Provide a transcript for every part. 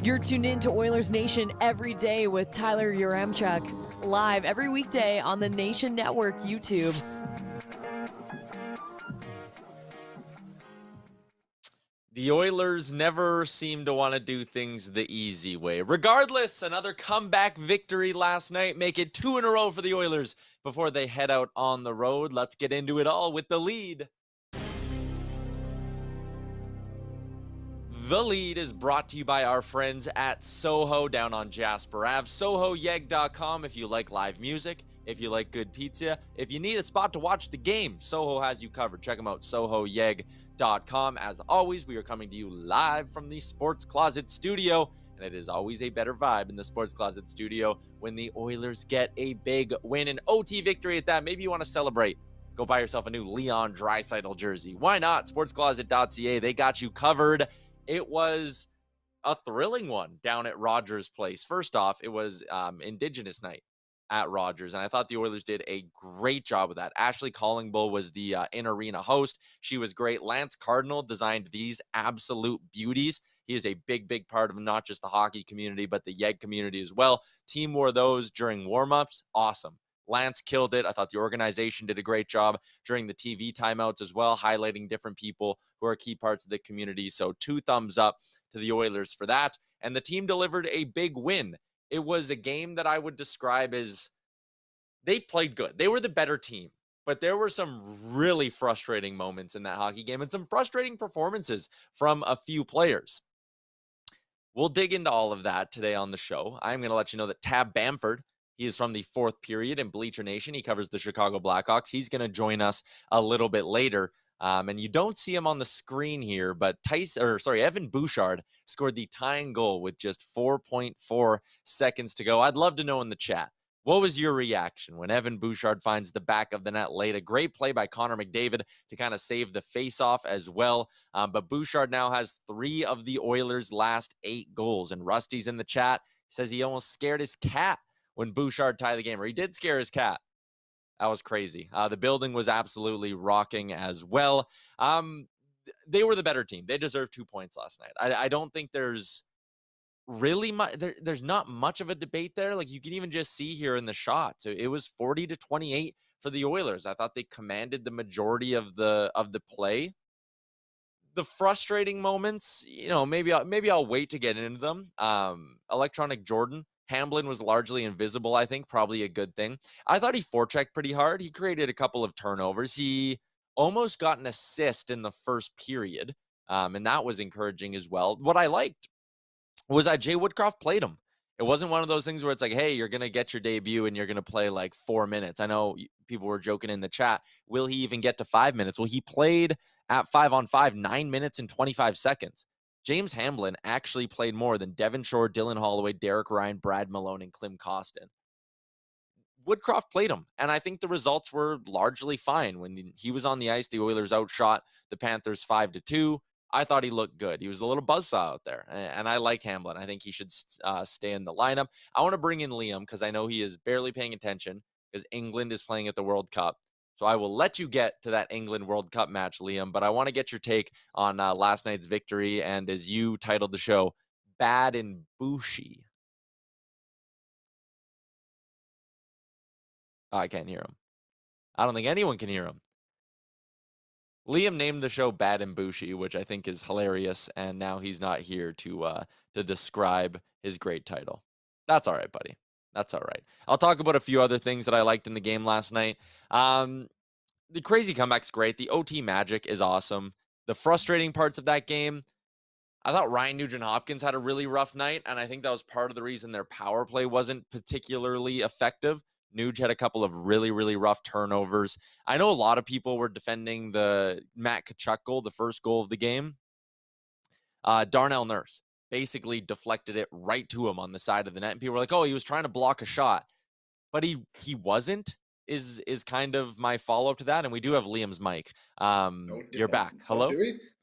You're tuned in to Oilers Nation every day with Tyler Yaremchuk, live every weekday on the Nation Network YouTube. The Oilers never seem to want to do things the easy way. Regardless, another comeback victory last night. Make it 2 in a row for the Oilers before they head out on the road. Let's get into it all with the lead. The lead is brought to you by our friends at Soho down on Jasper Ave. SohoYeg.com if you like live music, if you like good pizza, if you need a spot to watch the game, Soho has you covered. Check them out, SohoYeg.com. As always, we are coming to you live from the Sports Closet studio, and it is always a better vibe in the Sports Closet studio when the Oilers get a big win, an OT victory at that. Maybe you want to celebrate. Go buy yourself a new Leon Draisaitl jersey. Why not? SportsCloset.ca, they got you covered. It was a thrilling one down at Rogers Place. First off, it was Indigenous night at Rogers, and I thought the Oilers did a great job with that. Ashley Collingbull was the in-arena host. She was great. Lance Cardinal designed these absolute beauties. He is a big, big part of not just the hockey community, but the Yeg community as well. Team wore those during warmups. Awesome. Lance killed it. I thought the organization did a great job during the TV timeouts as well, highlighting different people who are key parts of the community. So 2 thumbs up to the Oilers for that. And the team delivered a big win. It was a game that I would describe as they played good. They were the better team, but there were some really frustrating moments in that hockey game and some frustrating performances from a few players. We'll dig into all of that today on the show. I'm going to let you know that Tab Bamford, he is from the 4th period in Bleacher Nation. He covers the Chicago Blackhawks. He's going to join us a little bit later. And you don't see him on the screen here, but Evan Bouchard scored the tying goal with just 4.4 seconds to go. I'd love to know in the chat, what was your reaction when Evan Bouchard finds the back of the net late? A great play by Connor McDavid to kind of save the face-off as well. But Bouchard now has 3 of the Oilers' last 8 goals. And Rusty's in the chat. He says he almost scared his cat when Bouchard tied the game, or he did scare his cat. That was crazy. The building was absolutely rocking as well. They were the better team. They deserved 2 points last night. I don't think there's really much. There's not much of a debate there. Like, you can even just see here in the shots. It was 40-28 for the Oilers. I thought they commanded the majority of the play. The frustrating moments, maybe I'll wait to get into them. Electronic Jordan Hamblin was largely invisible, I think, probably a good thing. I thought he forechecked pretty hard. He created a couple of turnovers. He almost got an assist in the first period, and that was encouraging as well. What I liked was that Jay Woodcroft played him. It wasn't one of those things where it's like, hey, you're going to get your debut and you're going to play like 4 minutes. I know people were joking in the chat. Will he even get to 5 minutes? Well, he played at 5-on-5, 9 minutes and 25 seconds. James Hamblin actually played more than Devin Shore, Dylan Holloway, Derek Ryan, Brad Malone, and Klim Kostin. Woodcroft played him, and I think the results were largely fine. When he was on the ice, the Oilers outshot the Panthers 5-2. I thought he looked good. He was a little buzzsaw out there, and I like Hamblin. I think he should stay in the lineup. I want to bring in Liam because I know he is barely paying attention because England is playing at the World Cup. So I will let you get to that England World Cup match, Liam, but I want to get your take on last night's victory, and as you titled the show, Bad and Bouchie. Oh, I can't hear him. I don't think anyone can hear him. Liam named the show Bad and Bouchie, which I think is hilarious, and now he's not here to describe his great title. That's all right, buddy. That's all right. I'll talk about a few other things that I liked in the game last night. The crazy comeback's great. The OT magic is awesome. The frustrating parts of that game, I thought Ryan Nugent-Hopkins had a really rough night, and I think that was part of the reason their power play wasn't particularly effective. Nuge had a couple of really, really rough turnovers. I know a lot of people were defending the Matt Tkachuk goal, the first goal of the game. Darnell Nurse basically deflected it right to him on the side of the net, and people were like, oh, he was trying to block a shot. But he wasn't, is kind of my follow-up to that, and we do have Liam's mic. You're back. Hello?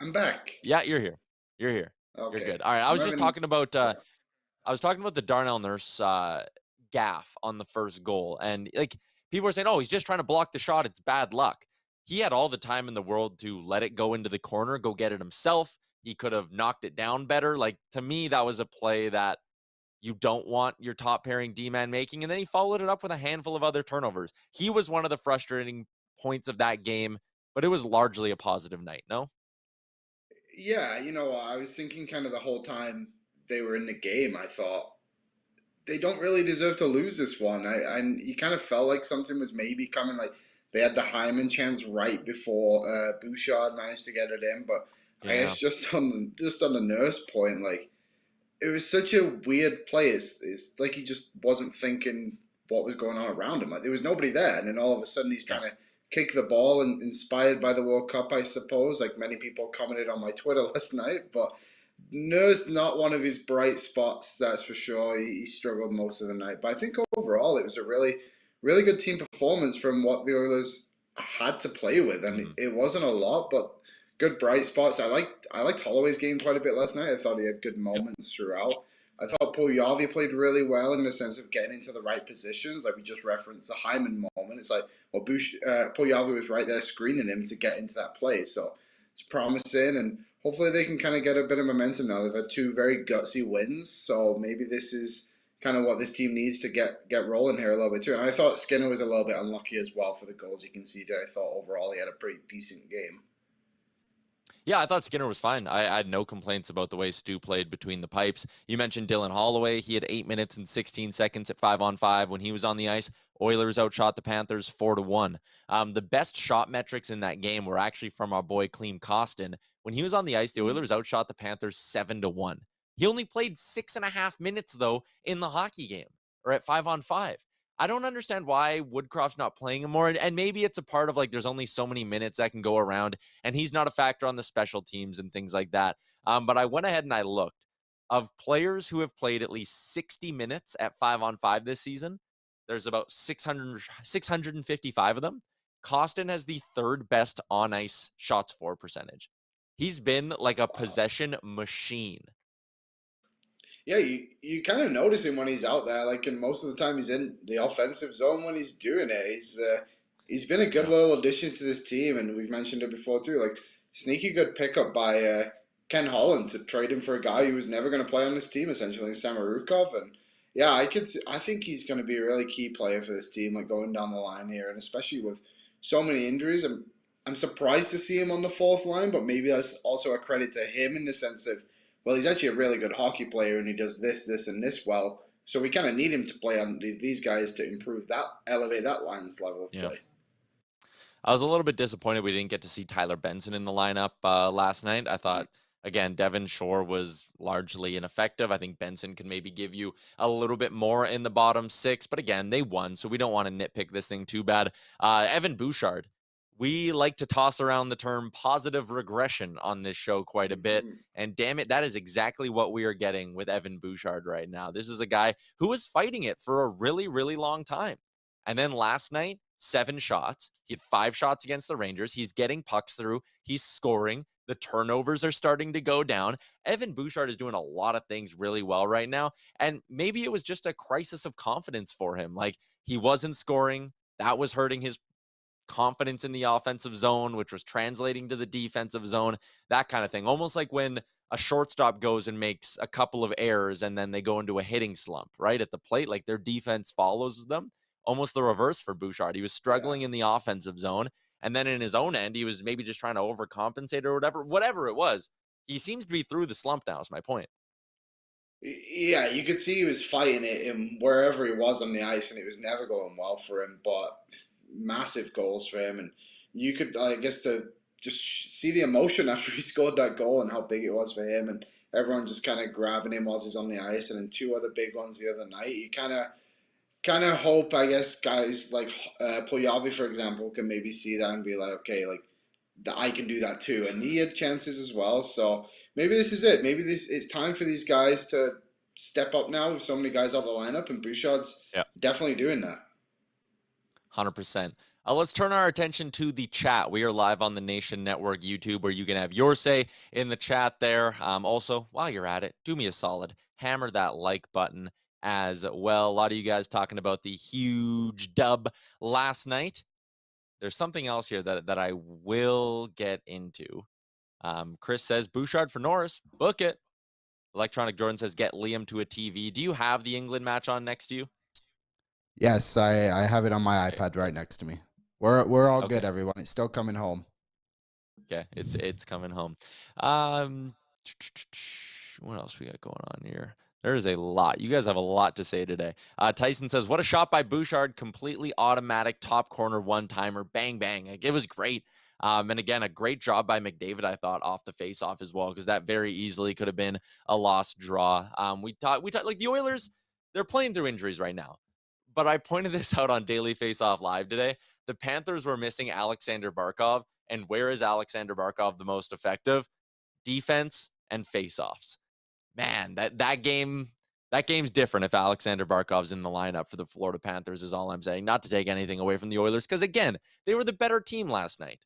I'm back. Yeah, you're here. You're here. Okay. You're good. All right, I was just talking about the Darnell Nurse gaff on the first goal, and like people were saying, oh, he's just trying to block the shot, it's bad luck. He had all the time in the world to let it go into the corner, go get it himself. He could have knocked it down better. Like, to me, that was a play that you don't want your top pairing D-man making. And then he followed it up with a handful of other turnovers. He was one of the frustrating points of that game, but it was largely a positive night, no? Yeah, I was thinking kind of the whole time they were in the game. I thought they don't really deserve to lose this one. You kind of felt like something was maybe coming. Like they had the Hyman chance right before Bouchard managed to get it in, but I Yeah. guess just on the Nurse point, like it was such a weird play. It's like he just wasn't thinking what was going on around him. Like there was nobody there, and then all of a sudden he's No. trying to kick the ball, and inspired by the World Cup, I suppose. Like many people commented on my Twitter last night, but Nurse not one of his bright spots, that's for sure. He struggled most of the night, but I think overall it was a really, really good team performance from what the Oilers had to play with. I mean, it wasn't a lot, but good bright spots. I liked Holloway's game quite a bit last night. I thought he had good moments throughout. I thought Puljujarvi played really well in the sense of getting into the right positions. Like we just referenced the Hyman moment. It's like, well, Puljujarvi was right there screening him to get into that play. So it's promising, and hopefully they can kind of get a bit of momentum now. They've had two very gutsy wins, so maybe this is kind of what this team needs to get rolling here a little bit too. And I thought Skinner was a little bit unlucky as well for the goals he conceded. I thought overall he had a pretty decent game. Yeah, I thought Skinner was fine. I had no complaints about the way Stu played between the pipes. You mentioned Dylan Holloway. He had 8 minutes and 16 seconds at 5-on-5 when he was on the ice. Oilers outshot the Panthers 4-1. The best shot metrics in that game were actually from our boy Clem Costin. When he was on the ice, the Oilers outshot the Panthers 7-1. He only played 6.5 minutes, though, in the hockey game, or at 5-on-5. I don't understand why Woodcroft's not playing him more. And maybe it's a part of like there's only so many minutes that can go around, and he's not a factor on the special teams and things like that. But I went ahead and I looked of players who have played at least 60 minutes at 5-on-5 this season. There's about 655 of them. Costin has the third best on ice shots for percentage. He's been like a Wow. possession machine. Yeah, you kind of notice him when he's out there. Like, and most of the time he's in the offensive zone when he's doing it. He's been a good Yeah. little addition to this team, and we've mentioned it before too. Like, sneaky good pickup by Ken Holland to trade him for a guy who was never going to play on this team, essentially, Samarukov. And yeah, I think he's going to be a really key player for this team, like going down the line here, and especially with so many injuries. I'm surprised to see him on the fourth line, but maybe that's also a credit to him in the sense of, well, he's actually a really good hockey player and he does this, and this well. So we kind of need him to play on these guys to improve that, elevate that line's level of Yeah. play. I was a little bit disappointed we didn't get to see Tyler Benson in the lineup last night. I thought, again, Devon Shore was largely ineffective. I think Benson could maybe give you a little bit more in the bottom six, but again, they won, so we don't want to nitpick this thing too bad. Evan Bouchard, we like to toss around the term positive regression on this show quite a bit, and damn it, that is exactly what we are getting with Evan Bouchard right now. This is a guy who was fighting it for a really, really long time. And then last night, 7 shots. He had 5 shots against the Rangers. He's getting pucks through. He's scoring. The turnovers are starting to go down. Evan Bouchard is doing a lot of things really well right now. And maybe it was just a crisis of confidence for him. Like, he wasn't scoring. That was hurting his confidence in the offensive zone, which was translating to the defensive zone, that kind of thing. Almost like when a shortstop goes and makes a couple of errors and then they go into a hitting slump, right, at the plate, like their defense follows them. Almost the reverse for Bouchard. He was Yeah. struggling in the offensive zone, and then in his own end, he was maybe just trying to overcompensate or whatever it was. He seems to be through the slump now, is my point. Yeah, you could see he was fighting it in wherever he was on the ice, and it was never going well for him. But massive goals for him, and you could, I guess, to just see the emotion after he scored that goal and how big it was for him, and everyone just kind of grabbing him while he's on the ice, and then 2 other big ones the other night. You kind of hope, I guess, guys like Puljujarvi, for example, can maybe see that and be like, okay, like I can do that too, and he had chances as well. So maybe this is it. Maybe this it's time for these guys to step up now with so many guys out the lineup, and Bouchard's Yeah. definitely doing that. 100%. Let's turn our attention to the chat. We are live on the Nation Network YouTube, where you can have your say in the chat there. Also, while you're at it, do me a solid. Hammer that like button as well. A lot of you guys talking about the huge dub last night. There's something else here that I will get into. Chris says, Bouchard for Norris. Book it. Electronic Jordan says, get Liam to a TV. Do you have the England match on next to you? Yes, I have it on my Okay, iPad good. right next to me. We're all good, Okay. everyone. It's still coming home. Okay, it's coming home. What else we got going on here? There's a lot. You guys have a lot to say today. Tyson says, what a shot by Bouchard. Completely automatic top corner one-timer. Bang, bang. Like, it was great. And again, a great job by McDavid, I thought, off the face-off as well, because that very easily could have been a lost draw. We talked like the Oilers, they're playing through injuries right now. But I pointed this out on Daily Face-Off Live today. The Panthers were missing Alexander Barkov. And where is Alexander Barkov the most effective? Defense and face-offs. Man, that game's different if Alexander Barkov's in the lineup for the Florida Panthers, is all I'm saying. Not to take anything away from the Oilers, because again, they were the better team last night.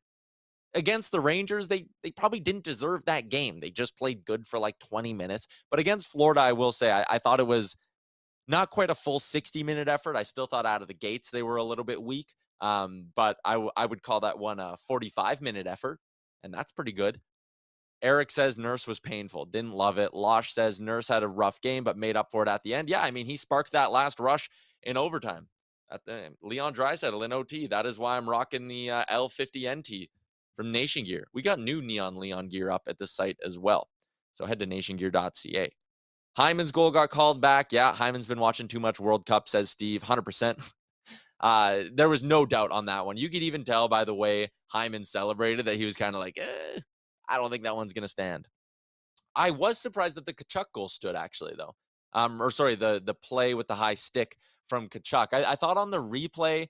Against the Rangers, they probably didn't deserve that game. They just played good for like 20 minutes. But against Florida, I will say, I thought it was not quite a full 60-minute effort. I still thought out of the gates they were a little bit weak. But I would call that one a 45-minute effort, and that's pretty good. Eric says Nurse was painful. Didn't love it. Losh says Nurse had a rough game, but made up for it at the end. Yeah, I mean, he sparked that last rush in overtime. At the Leon Draisaitl in OT. That is why I'm rocking the L50NT from Nation Gear. We got new Neon Leon gear up at the site as well. So head to nationgear.ca. Hyman's goal got called back. Yeah, Hyman's been watching too much World Cup, says Steve. 100%. There was no doubt on that one. You could even tell by the way Hyman celebrated that he was kind of like, I don't think that one's going to stand. I was surprised that the Tkachuk goal stood, actually, though. The play with the high stick from Tkachuk. I thought on the replay,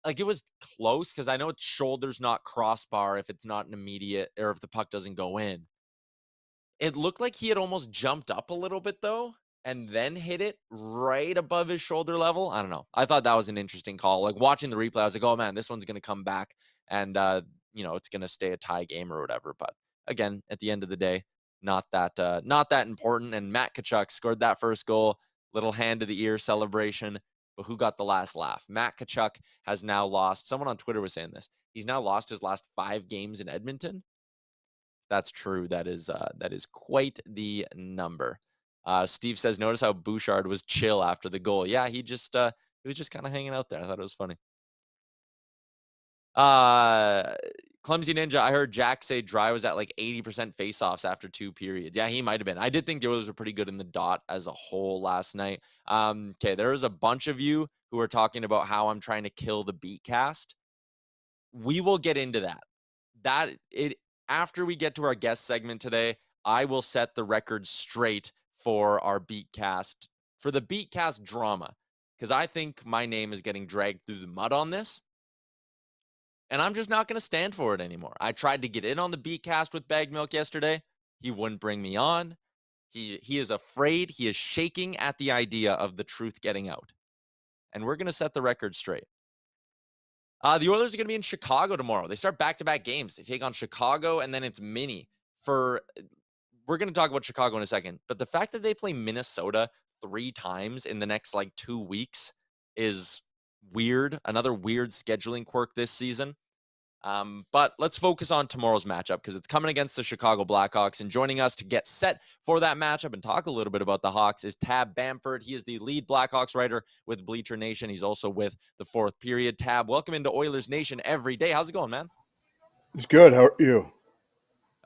like, it was close, because I know it's shoulders, not crossbar, if it's not an immediate, or if the puck doesn't go in. It looked like he had almost jumped up a little bit, though, and then hit it right above his shoulder level. I don't know. I thought that was an interesting call. Like, watching the replay, I was like, oh, man, this one's going to come back, and, it's going to stay a tie game or whatever. But, again, at the end of the day, not that important. And Matt Tkachuk scored that first goal. Little hand to the ear celebration. But who got the last laugh? Matt Tkachuk has now lost. Someone on Twitter was saying this. He's now lost his last 5 games in Edmonton. That's true. That is quite the number. Steve says, notice how Bouchard was chill after the goal. Yeah, he was just kind of hanging out there. I thought it was funny. Clumsy Ninja, I heard Jack say Dry was at like 80% faceoffs after 2 periods. Yeah, he might have been. I did think the Oilers were pretty good in the dot as a whole last night. Okay, there was a bunch of you who were talking about how I'm trying to kill the beat cast. We will get into that. After we get to our guest segment today, I will set the record straight for our Beatcast, for the Beatcast drama, because I think my name is getting dragged through the mud on this, and I'm just not going to stand for it anymore. I tried to get in on the Beatcast with Bag Milk yesterday. He wouldn't bring me on. He is afraid. He is shaking at the idea of the truth getting out, and we're going to set the record straight. The Oilers are going to be in Chicago tomorrow. They start back-to-back games. They take on Chicago, and then it's mini. We're going to talk about Chicago in a second, but the fact that they play Minnesota 3 times in the next, 2 weeks is weird. Another weird scheduling quirk this season. But let's focus on tomorrow's matchup, because it's coming against the Chicago Blackhawks. And joining us to get set for that matchup and talk a little bit about the Hawks is Tab Bamford. He is the lead Blackhawks writer with Bleacher Nation. He's also with the Fourth Period. Tab, welcome into Oilers Nation every day. How's it going, man? It's good. How are you?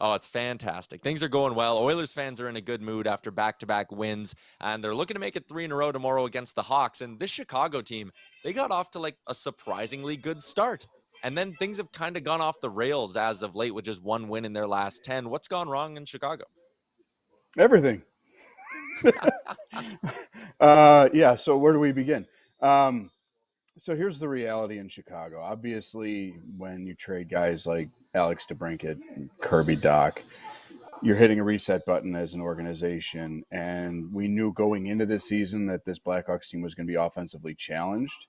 Oh, it's fantastic. Things are going well. Oilers fans are in a good mood after back-to-back wins, and they're looking to make it 3 in a row tomorrow against the Hawks. And this Chicago team, they got off to a surprisingly good start. And then things have kind of gone off the rails as of late with just 1 win in their last 10. What's gone wrong in Chicago? Everything. Yeah, so where do we begin? So here's the reality in Chicago. Obviously, when you trade guys like Alex DeBrincat, Kirby Doc, you're hitting a reset button as an organization. And we knew going into this season that this Blackhawks team was going to be offensively challenged.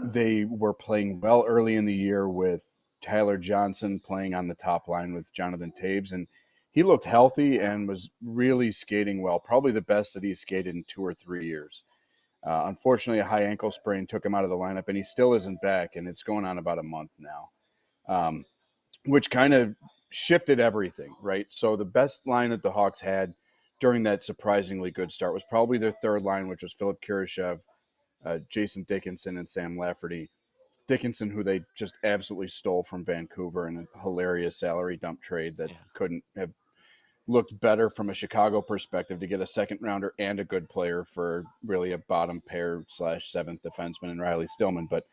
They were playing well early in the year with Tyler Johnson playing on the top line with Jonathan Taves, and he looked healthy and was really skating well, probably the best that he's skated in 2 or 3 years. Unfortunately, a high ankle sprain took him out of the lineup, and he still isn't back, and it's going on about a month now, which kind of shifted everything, right? So the best line that the Hawks had during that surprisingly good start was probably their third line, which was Philip Kurashev, Jason Dickinson, and Sam Lafferty. Dickinson, who they just absolutely stole from Vancouver in a hilarious salary dump trade that couldn't have looked better from a Chicago perspective to get a second rounder and a good player for really a bottom pair / seventh defenseman in Riley Stillman. But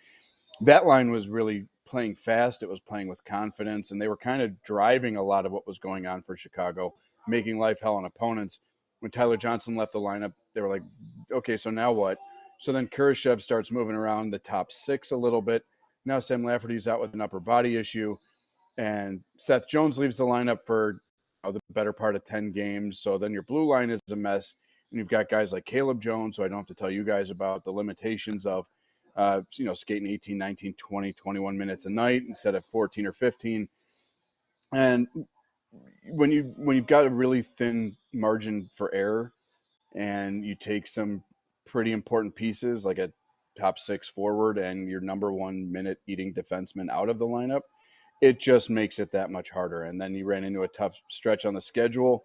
that line was really playing fast. It was playing with confidence, and they were kind of driving a lot of what was going on for Chicago, making life hell on opponents. When Tyler Johnson left the lineup, they were like, okay, so now what? So then Kurashev starts moving around the top six a little bit. Now Sam Lafferty's out with an upper body issue, and Seth Jones leaves the lineup for the better part of 10 games. So then your blue line is a mess, and you've got guys like Caleb Jones, who I don't have to tell you guys about the limitations of, skating 18, 19, 20, 21 minutes a night instead of 14 or 15. And when you've got a really thin margin for error and you take some pretty important pieces like a top six forward and your number 1 minute eating defenseman out of the lineup, it just makes it that much harder. And then you ran into a tough stretch on the schedule.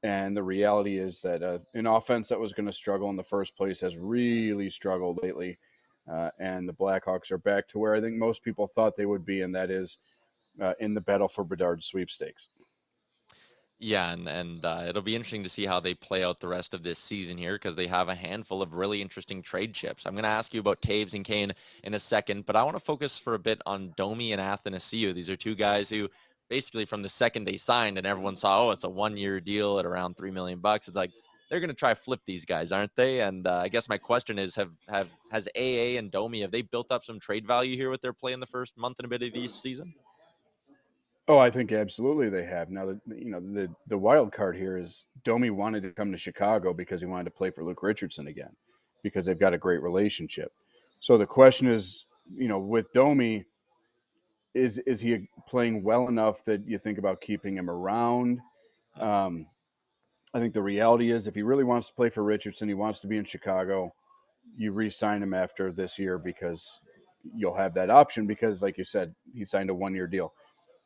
And the reality is that an offense that was going to struggle in the first place has really struggled lately. And the Blackhawks are back to where I think most people thought they would be, and that is in the battle for Bedard's sweepstakes. Yeah, and it'll be interesting to see how they play out the rest of this season here because they have a handful of really interesting trade chips. I'm going to ask you about Taves and Kane in a second, but I want to focus for a bit on Domi and Athanasiou. These are two guys who basically from the second they signed and everyone saw, oh, it's a 1-year deal at around $3 million. It's like they're going to try flip these guys, aren't they? And I guess my question is, has AA and Domi, have they built up some trade value here with their play in the first month and a bit of the season? Oh, I think absolutely they have. Now, the wild card here is Domi wanted to come to Chicago because he wanted to play for Luke Richardson again because they've got a great relationship. So the question is, with Domi, is he playing well enough that you think about keeping him around? I think the reality is if he really wants to play for Richardson, he wants to be in Chicago, you re-sign him after this year because you'll have that option because, like you said, he signed a 1-year deal.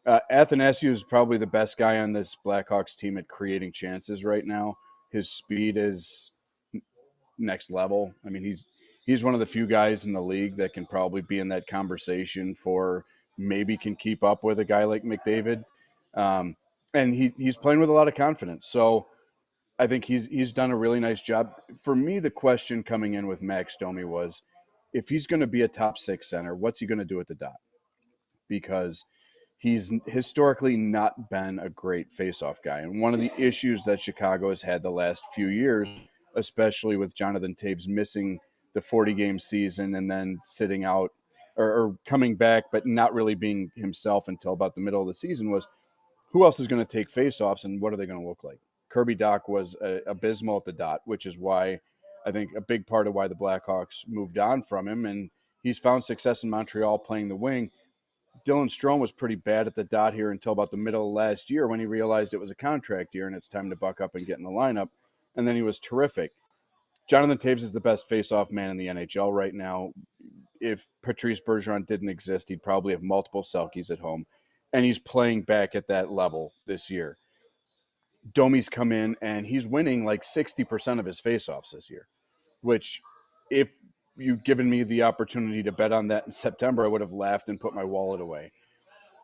Athanasiou is probably the best guy on this Blackhawks team at creating chances right now. His speed is next level. I mean, he's one of the few guys in the league that can probably be in that conversation for maybe can keep up with a guy like McDavid. And he's playing with a lot of confidence. So I think he's done a really nice job. For me, the question coming in with Max Domi was, if he's going to be a top six center, what's he going to do at the dot? Because he's historically not been a great faceoff guy. And one of the issues that Chicago has had the last few years, especially with Jonathan Taves missing the 40-game season and then sitting out or coming back, but not really being himself until about the middle of the season, was who else is going to take faceoffs and what are they going to look like? Kirby Dach was abysmal at the dot, which is why I think a big part of why the Blackhawks moved on from him. And he's found success in Montreal playing the wing. Dylan Strome was pretty bad at the dot here until about the middle of last year when he realized it was a contract year and it's time to buck up and get in the lineup. And then he was terrific. Jonathan Taves is the best face-off man in the NHL right now. If Patrice Bergeron didn't exist, he'd probably have multiple Selkies at home. And he's playing back at that level this year. Domi's come in and he's winning like 60% of his face-offs this year, which if you'd given me the opportunity to bet on that in September, I would have laughed and put my wallet away.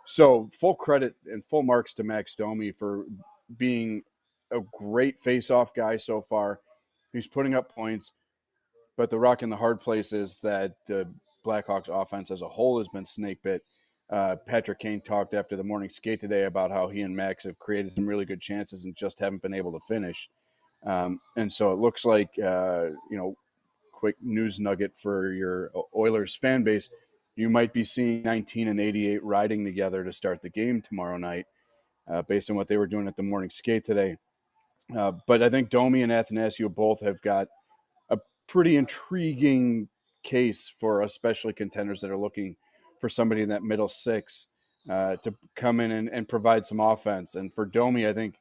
So full credit and full marks to Max Domi for being a great face-off guy so far. He's putting up points, but the rock in the hard place is that the Blackhawks offense as a whole has been snake bit. Patrick Kane talked after the morning skate today about how he and Max have created some really good chances and just haven't been able to finish. And so it looks like, quick news nugget for your Oilers fan base, you might be seeing 19 and 88 riding together to start the game tomorrow night, based on what they were doing at the morning skate today. But I think Domi and Athanasiou both have got a pretty intriguing case for especially contenders that are looking for somebody in that middle six to come in and provide some offense. And for Domi, I think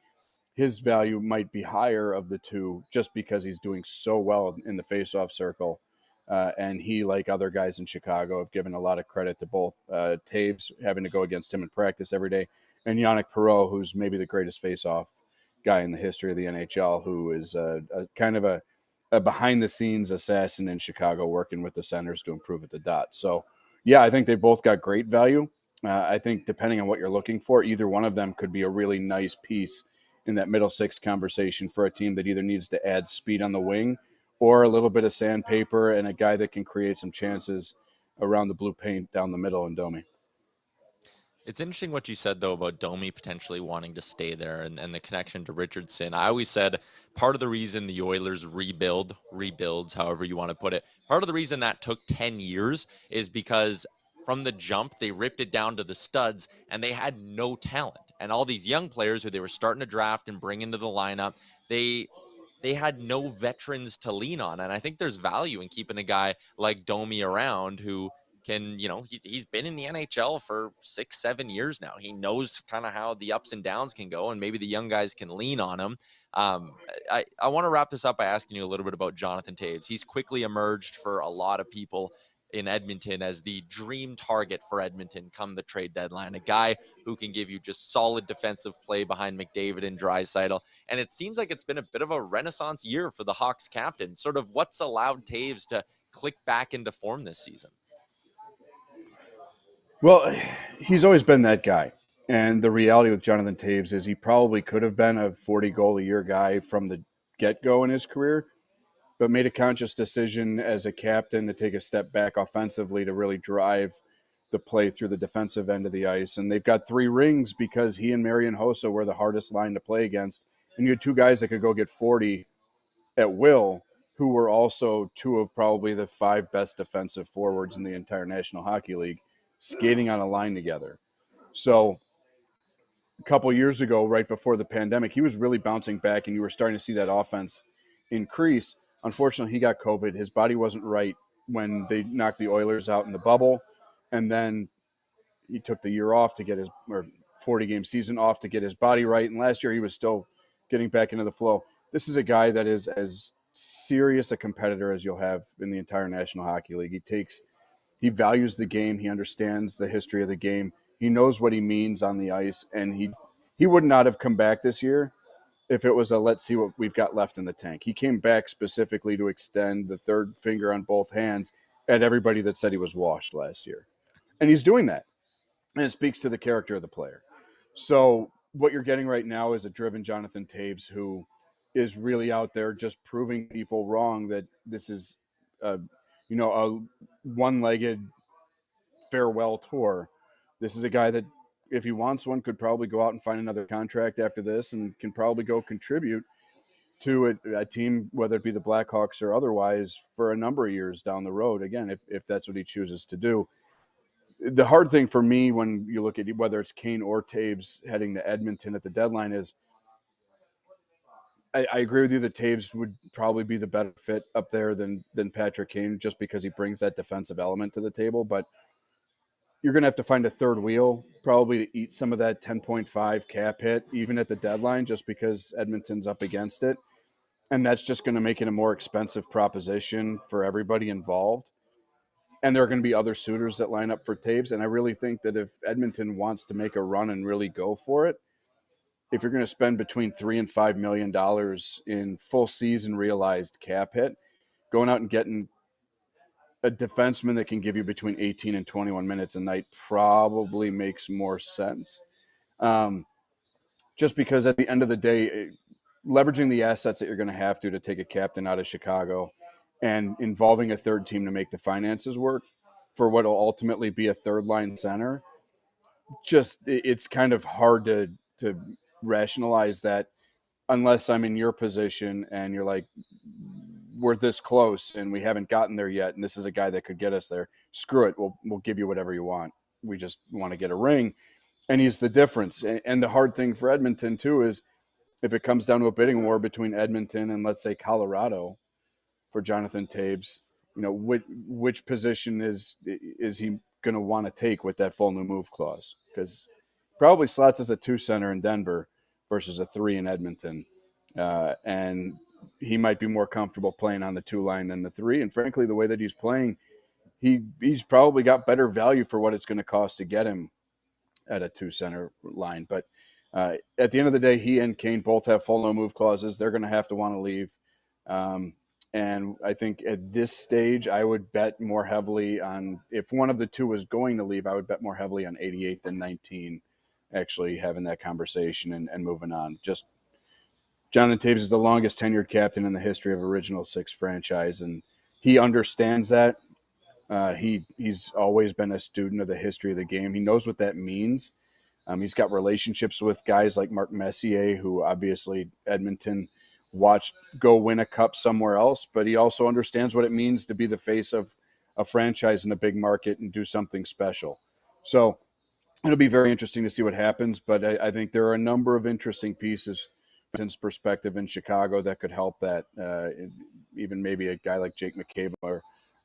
his value might be higher of the two just because he's doing so well in the faceoff circle. And he, like other guys in Chicago, have given a lot of credit to both Taves having to go against him in practice every day and Yannick Perreault, who's maybe the greatest face-off guy in the history of the NHL, who is a kind of a behind-the-scenes assassin in Chicago working with the centers to improve at the dot. So, yeah, I think they both got great value. I think depending on what you're looking for, either one of them could be a really nice piece in that middle six conversation for a team that either needs to add speed on the wing or a little bit of sandpaper and a guy that can create some chances around the blue paint down the middle in Domi. It's interesting what you said, though, about Domi potentially wanting to stay there and the connection to Richardson. I always said part of the reason the Oilers rebuilds, however you want to put it, part of the reason that took 10 years is because from the jump, they ripped it down to the studs and they had no talent. And all these young players who they were starting to draft and bring into the lineup, they had no veterans to lean on. And I think there's value in keeping a guy like Domi around who can, he's been in the NHL for 6-7 years now. He knows kind of how the ups and downs can go, and maybe the young guys can lean on him. I want to wrap this up by asking you a little bit about Jonathan Toews. He's quickly emerged for a lot of people in Edmonton as the dream target for Edmonton come the trade deadline, a guy who can give you just solid defensive play behind McDavid and Draisaitl. And it seems like it's been a bit of a renaissance year for the Hawks captain. Sort of what's allowed Toews to click back into form this season? Well, he's always been that guy. And the reality with Jonathan Toews is he probably could have been a 40-goal-a-year guy from the get-go in his career, but made a conscious decision as a captain to take a step back offensively to really drive the play through the defensive end of the ice. And they've got 3 rings because he and Marian Hossa were the hardest line to play against. And you had 2 guys that could go get 40 at will, who were also 2 of probably the 5 best defensive forwards in the entire National Hockey League, skating on a line together. So a couple years ago, right before the pandemic, he was really bouncing back and you were starting to see that offense increase. Unfortunately, he got COVID. His body wasn't right when they knocked the Oilers out in the bubble. And then he took the year off to get his 40-game season off to get his body right. And last year he was still getting back into the flow. This is a guy that is as serious a competitor as you'll have in the entire National Hockey League. He values the game. He understands the history of the game. He knows what he means on the ice. And he would not have come back this year if it was a let's see what we've got left in the tank. He came back specifically to extend the third finger on both hands at everybody that said he was washed last year. And he's doing that. And it speaks to the character of the player. So what you're getting right now is a driven Jonathan Toews who is really out there just proving people wrong that this is a one-legged farewell tour. This is a guy that, if he wants one, could probably go out and find another contract after this and can probably go contribute to a team, whether it be the Blackhawks or otherwise, for a number of years down the road, again, if that's what he chooses to do. The hard thing for me when you look at whether it's Kane or Toews heading to Edmonton at the deadline is I agree with you that Toews would probably be the better fit up there than Patrick Kane just because he brings that defensive element to the table. But you're going to have to find a third wheel probably to eat some of that 10.5 cap hit, even at the deadline, just because Edmonton's up against it. And that's just going to make it a more expensive proposition for everybody involved. And there are going to be other suitors that line up for Toews. And I really think that if Edmonton wants to make a run and really go for it, if you're going to spend between $3 and $5 million in full season realized cap hit, going out and getting a defenseman that can give you between 18 and 21 minutes a night probably makes more sense. Just because at the end of the day, leveraging the assets that you're going to have to take a captain out of Chicago and involving a third team to make the finances work for what will ultimately be a third line center, it's kind of hard to rationalize that unless I'm in your position and you're like, we're this close and we haven't gotten there yet, and this is a guy that could get us there. Screw it. We'll give you whatever you want. We just want to get a ring. And he's the difference. And the hard thing for Edmonton, too, is if it comes down to a bidding war between Edmonton and, let's say, Colorado for Jonathan Toews, which position is he going to want to take with that full new move clause? Because probably slots as a 2 center in Denver versus a 3 in Edmonton. And he might be more comfortable playing on the 2 line than the 3. And frankly, the way that he's playing, he's probably got better value for what it's going to cost to get him at a 2-center line. But at the end of the day, he and Kane both have full no move clauses. They're going to have to want to leave. And I think at this stage, I would bet more heavily on, if one of the two was going to leave, I would bet more heavily on 88 than 19 actually having that conversation and moving on. Just Jonathan Toews is the longest tenured captain in the history of Original Six franchise, and he understands that. He's always been a student of the history of the game. He knows what that means. He's got relationships with guys like Mark Messier, who obviously Edmonton watched go win a cup somewhere else, but he also understands what it means to be the face of a franchise in a big market and do something special. So it'll be very interesting to see what happens, but I think there are a number of interesting pieces from his perspective in Chicago that could help that. Even maybe a guy like Jake McCabe or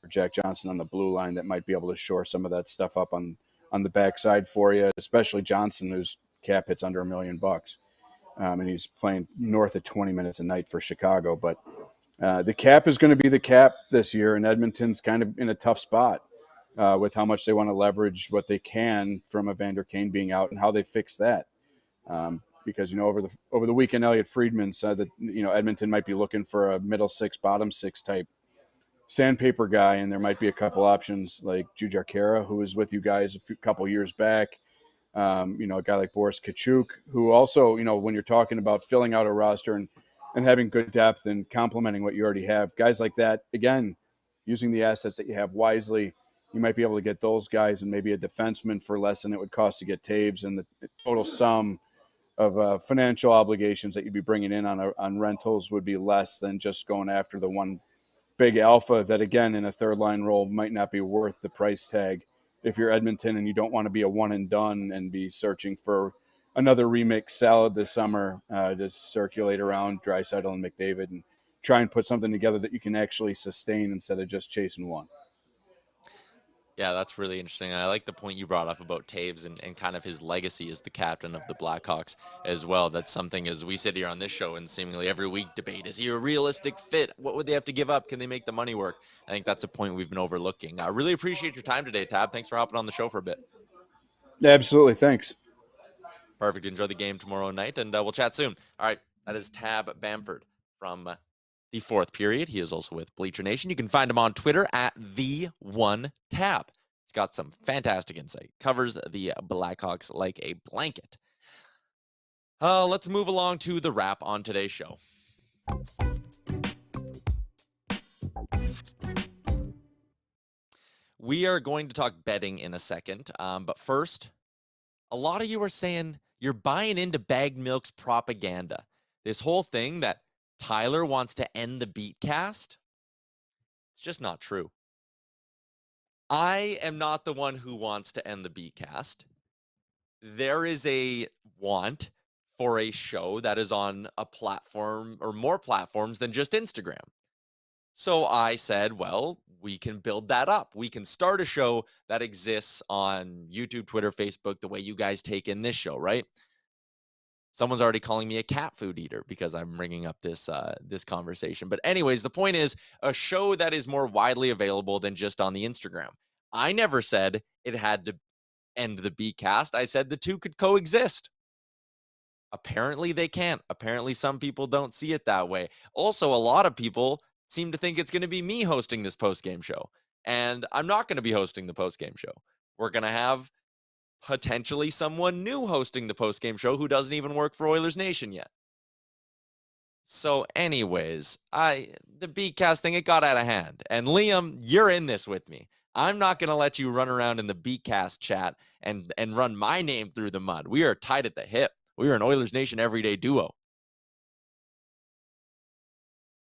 Jack Johnson on the blue line that might be able to shore some of that stuff up on the backside for you, especially Johnson, whose cap hits under $1 million. And he's playing north of 20 minutes a night for Chicago. But the cap is going to be the cap this year, and Edmonton's kind of in a tough spot with how much they want to leverage what they can from Evander Kane being out and how they fix that. Because, over the weekend, Elliot Friedman said that, Edmonton might be looking for a middle six, bottom six type sandpaper guy, and there might be a couple options like Jujhar Khaira, who was with you guys a couple years back. A guy like Boris Kachuk, who also, when you're talking about filling out a roster and having good depth and complementing what you already have, guys like that, again, using the assets that you have wisely, you might be able to get those guys and maybe a defenseman for less than it would cost to get Toews, and the total sum of financial obligations that you'd be bringing in on rentals would be less than just going after the one big alpha that, again, in a third line role might not be worth the price tag if you're Edmonton and you don't want to be a one and done and be searching for another remix salad this summer to circulate around Draisaitl and McDavid and try and put something together that you can actually sustain instead of just chasing one. Yeah, that's really interesting. I like the point you brought up about Toews and kind of his legacy as the captain of the Blackhawks as well. That's something, as we sit here on this show and seemingly every week debate, is he a realistic fit? What would they have to give up? Can they make the money work? I think that's a point we've been overlooking. I really appreciate your time today, Tab. Thanks for hopping on the show for a bit. Yeah, absolutely. Thanks. Perfect. Enjoy the game tomorrow night, and we'll chat soon. All right, that is Tab Bamford from the fourth period. He is also with Bleacher Nation. You can find him on Twitter at @the1tab. He's got some fantastic insight. Covers the Blackhawks like a blanket. Let's move along to the wrap on today's show. We are going to talk betting in a second, but first, a lot of you are saying you're buying into Bagged Milk's propaganda. This whole thing that Tyler wants to end the Beatcast. It's just not true. I am not the one who wants to end the Beatcast. There is a want for a show that is on a platform or more platforms than just Instagram. So I said, well, we can build that up. We can start a show that exists on YouTube, Twitter, Facebook, the way you guys take in this show, right? Someone's already calling me a cat food eater because I'm bringing up this conversation. But anyways, the point is a show that is more widely available than just on the Instagram. I never said it had to end the Bcast. I said the two could coexist. Apparently they can't. Apparently some people don't see it that way. Also, a lot of people seem to think it's going to be me hosting this post-game show. And I'm not going to be hosting the post-game show. We're going to have potentially someone new hosting the post-game show who doesn't even work for Oilers Nation yet. So anyways, the Beatcast thing, it got out of hand. And Liam, you're in this with me. I'm not going to let you run around in the Beatcast chat and run my name through the mud. We are tight at the hip. We are an Oilers Nation everyday duo.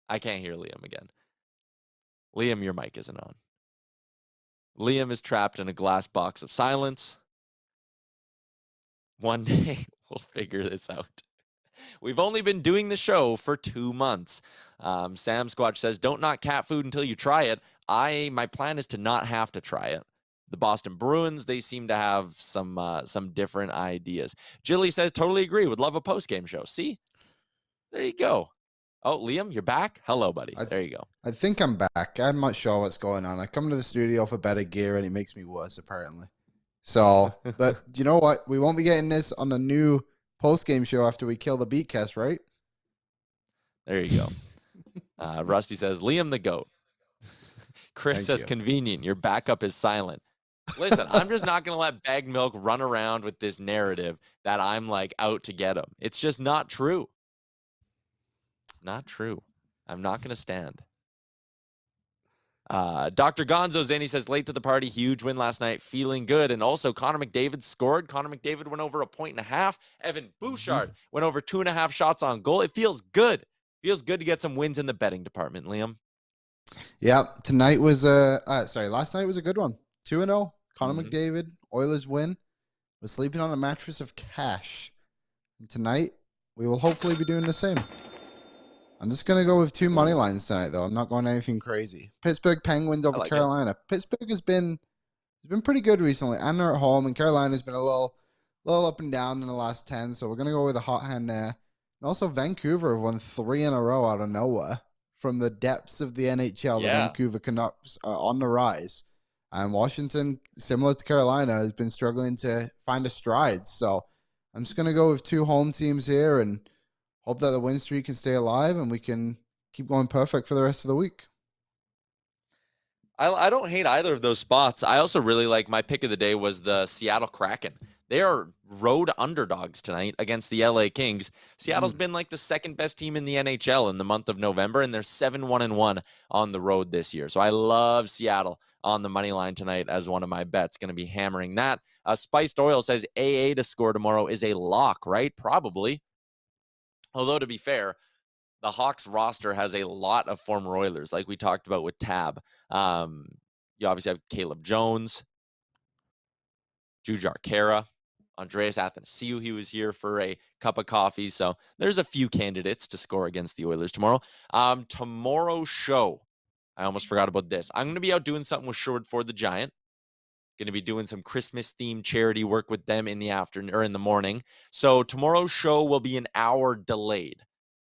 I can't hear Liam again. Liam, your mic isn't on. Liam is trapped in a glass box of silence. One day, we'll figure this out. We've only been doing the show for 2 months. Sam Squatch says, don't knock cat food until you try it. My plan is to not have to try it. The Boston Bruins, they seem to have some different ideas. Jilly says, totally agree. Would love a post-game show. See? There you go. Oh, Liam, you're back? Hello, buddy. There you go. I think I'm back. I'm not sure what's going on. I come to the studio for better gear, and it makes me worse, apparently. So, but you know what? We won't be getting this on the new post-game show after we kill the Beatcast, right? There you go. Rusty says, Liam the GOAT. Chris Thank says, you. convenient. Your backup is silent. Listen, I'm just not going to let Bag Milk run around with this narrative that I'm like out to get him. It's just not true. Not true. I'm not going to stand. Dr. Gonzo's in. He says, late to the party, huge win last night, feeling good. And also, Connor McDavid scored. Connor McDavid went over 1.5. Evan Bouchard went over 2.5 shots on goal. It feels good. Feels good to get some wins in the betting department, Liam. Yeah, tonight was last night was a good one. 2-0. Connor McDavid, Oilers win. Was sleeping on a mattress of cash. And tonight, we will hopefully be doing the same. I'm just going to go with 2 money lines tonight, though. I'm not going anything crazy. Pittsburgh Penguins over Carolina. Pittsburgh has been pretty good recently. And they're at home, and Carolina's been a little up and down in the last 10, so we're going to go with a hot hand there. And also, Vancouver have won 3 in a row out of nowhere. From the depths of the NHL, the Vancouver Canucks are on the rise. And Washington, similar to Carolina, has been struggling to find a stride. So I'm just going to go with 2 home teams here and hope that the win streak can stay alive and we can keep going perfect for the rest of the week. I don't hate either of those spots. I also really like my pick of the day was the Seattle Kraken. They are road underdogs tonight against the LA Kings. Seattle's been like the second best team in the NHL in the month of November, and they're 7-1-1 on the road this year. So I love Seattle on the money line tonight as one of my bets. Going to be hammering that. Spiced Oil says AA to score tomorrow is a lock, right? Probably. Although, to be fair, the Hawks roster has a lot of former Oilers, like we talked about with Tab. You obviously have Caleb Jones, Jujhar Khaira, Andreas Athanasiou. He was here for a cup of coffee. So there's a few candidates to score against the Oilers tomorrow. Tomorrow's show, I almost forgot about this. I'm going to be out doing something with Sherwood Ford the Giant. Going to be doing some Christmas-themed charity work with them in the afternoon or in the morning. So tomorrow's show will be an hour delayed.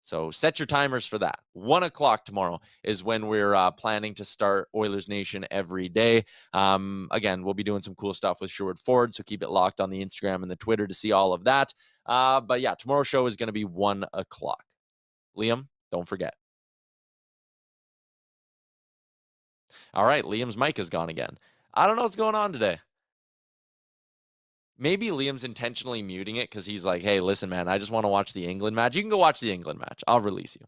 So set your timers for that. 1 o'clock tomorrow is when we're planning to start Oilers Nation every day. Again, we'll be doing some cool stuff with Sherwood Ford, so keep it locked on the Instagram and the Twitter to see all of that. But yeah, tomorrow's show is going to be 1 o'clock. Liam, don't forget. All right, Liam's mic is gone again. I don't know what's going on today. Maybe Liam's intentionally muting it because he's like, hey, listen, man, I just want to watch the England match. You can go watch the England match. I'll release you.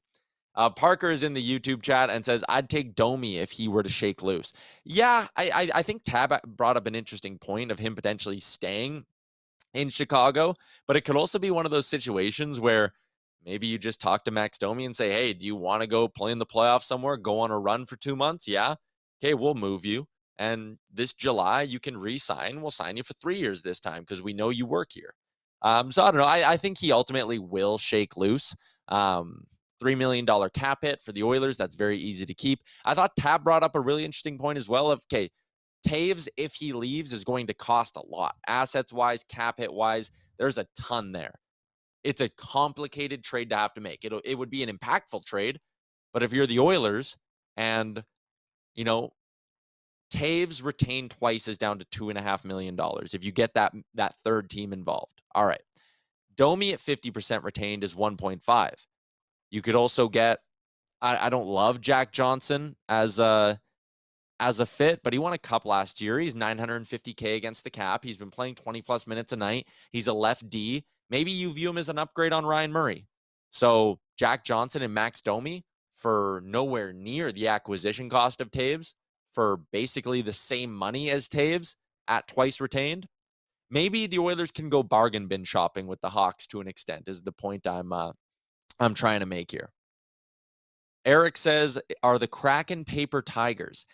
Parker is in the YouTube chat and says, I'd take Domi if he were to shake loose. Yeah, I think Tab brought up an interesting point of him potentially staying in Chicago, but it could also be one of those situations where maybe you just talk to Max Domi and say, hey, do you want to go play in the playoffs somewhere, go on a run for 2 months? Yeah. Okay, we'll move you. And this July, you can re-sign. We'll sign you for 3 years this time because we know you work here. So I don't know. I think he ultimately will shake loose. $3 million cap hit for the Oilers. That's very easy to keep. I thought Tab brought up a really interesting point as well of, okay, Taves, if he leaves, is going to cost a lot. Assets-wise, cap hit-wise, there's a ton there. It's a complicated trade to have to make. It would be an impactful trade, but if you're the Oilers and, you know, Taves retained twice is down to $2.5 million. If you get that third team involved. All right. Domi at 50% retained is 1.5. You could also get, I don't love Jack Johnson as a fit, but he won a cup last year. He's $950K against the cap. He's been playing 20 plus minutes a night. He's a left D. Maybe you view him as an upgrade on Ryan Murray. So Jack Johnson and Max Domi for nowhere near the acquisition cost of Taves, for basically the same money as Taves at twice retained. Maybe the Oilers can go bargain bin shopping with the Hawks to an extent, is the point I'm trying to make here. Eric says, are the Kraken paper tigers?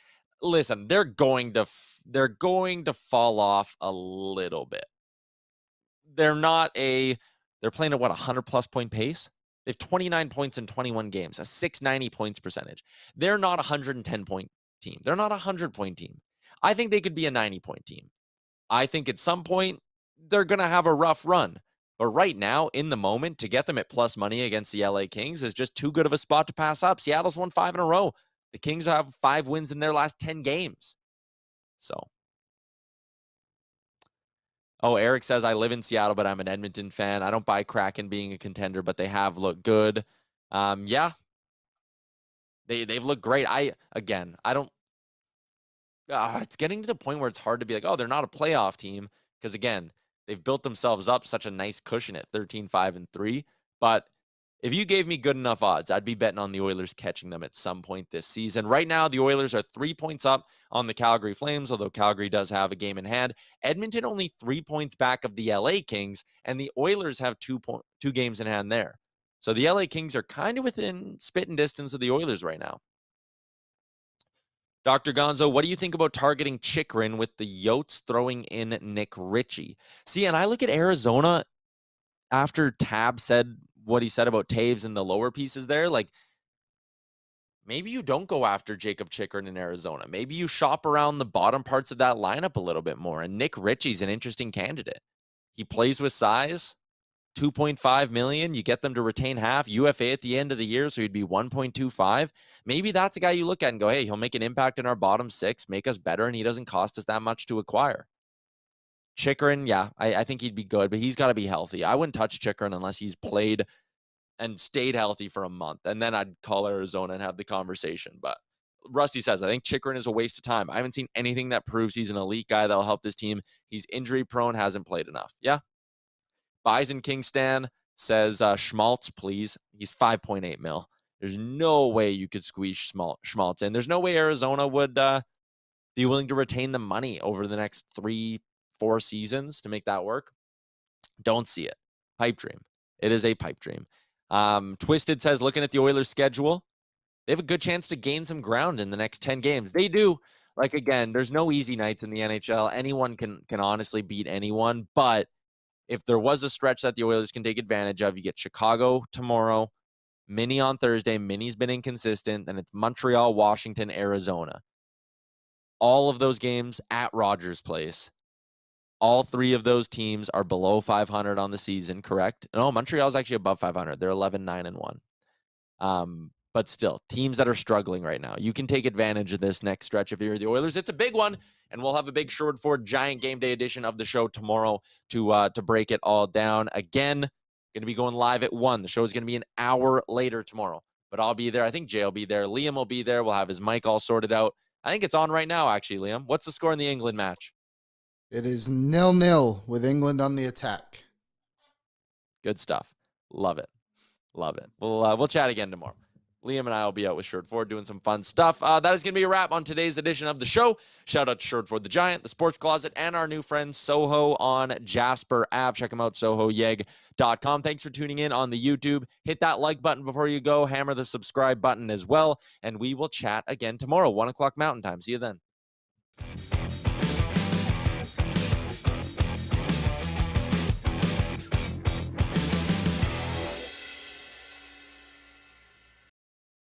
Listen, they're going to fall off a little bit. They're playing at what, 100+ point pace? They have 29 points in 21 games, a 690 points percentage. They're not a 110 point team. They're not a 100-point team. I think they could be a 90-point team. I think at some point they're going to have a rough run. But right now, in the moment, to get them at plus money against the LA Kings is just too good of a spot to pass up. Seattle's won 5 in a row. The Kings have 5 wins in their last 10 games. So Oh, Eric says, I live in Seattle, but I'm an Edmonton fan. I don't buy Kraken being a contender, but they have looked good. Yeah, they've looked great. I don't. It's getting to the point where it's hard to be like, oh, they're not a playoff team, because again, they've built themselves up such a nice cushion at 13-5-3. But if you gave me good enough odds, I'd be betting on the Oilers catching them at some point this season. Right now, the Oilers are 3 points up on the Calgary Flames, although Calgary does have a game in hand. Edmonton only 3 points back of the LA Kings, and the Oilers have 2 games in hand there. So the LA Kings are kind of within spitting distance of the Oilers right now. Dr. Gonzo, what do you think about targeting Chychrun with the Yotes throwing in Nick Ritchie? See, and I look at Arizona after Tab said what he said about Taves and the lower pieces there. Like, maybe you don't go after Jacob Chychrun in Arizona. Maybe you shop around the bottom parts of that lineup a little bit more. And Nick Ritchie's an interesting candidate. He plays with size. 2.5 million, you get them to retain half, UFA at the end of the year, so he'd be 1.25. Maybe that's a guy you look at and go, hey, he'll make an impact in our bottom six, make us better, and he doesn't cost us that much to acquire. Chychrun, yeah, I think he'd be good, but he's got to be healthy. I wouldn't touch Chychrun unless he's played and stayed healthy for a month, and then I'd call Arizona and have the conversation. But Rusty says, I think Chychrun is a waste of time. I haven't seen anything that proves he's an elite guy that'll help this team. He's injury prone, hasn't played enough. Yeah. Bison Kingstan says, Schmaltz, please. He's 5.8 mil. There's no way you could squeeze Schmaltz in. There's no way Arizona would be willing to retain the money over the next 3-4 seasons to make that work. Don't see it. Pipe dream. It is a pipe dream. Twisted says, looking at the Oilers' schedule, they have a good chance to gain some ground in the next 10 games. They do. Like, again, there's no easy nights in the NHL. Anyone can honestly beat anyone, but if there was a stretch that the Oilers can take advantage of, you get Chicago tomorrow, Mini on Thursday. Mini's been inconsistent. Then it's Montreal, Washington, Arizona. All of those games at Rogers Place. All 3 of those teams are below 500 on the season, correct? No, Montreal's actually above 500. They're 11-9-1. But still, teams that are struggling right now. You can take advantage of this next stretch if you're the Oilers. It's a big one, and we'll have a big Short Ford Giant Game Day edition of the show tomorrow to break it all down. Again, going to be going live at 1. The show is going to be an hour later tomorrow, but I'll be there. I think Jay will be there. Liam will be there. We'll have his mic all sorted out. I think it's on right now, actually, Liam. What's the score in the England match? It is 0-0 with England on the attack. Good stuff. Love it. Love it. We'll chat again tomorrow. Liam and I will be out with Short Ford doing some fun stuff. That is going to be a wrap on today's edition of the show. Shout out to Short Ford the Giant, the Sports Closet, and our new friend Soho on Jasper Ave. Check them out, sohoyeg.com. Thanks for tuning in on the YouTube. Hit that like button before you go. Hammer the subscribe button as well. And we will chat again tomorrow, 1 o'clock Mountain Time. See you then.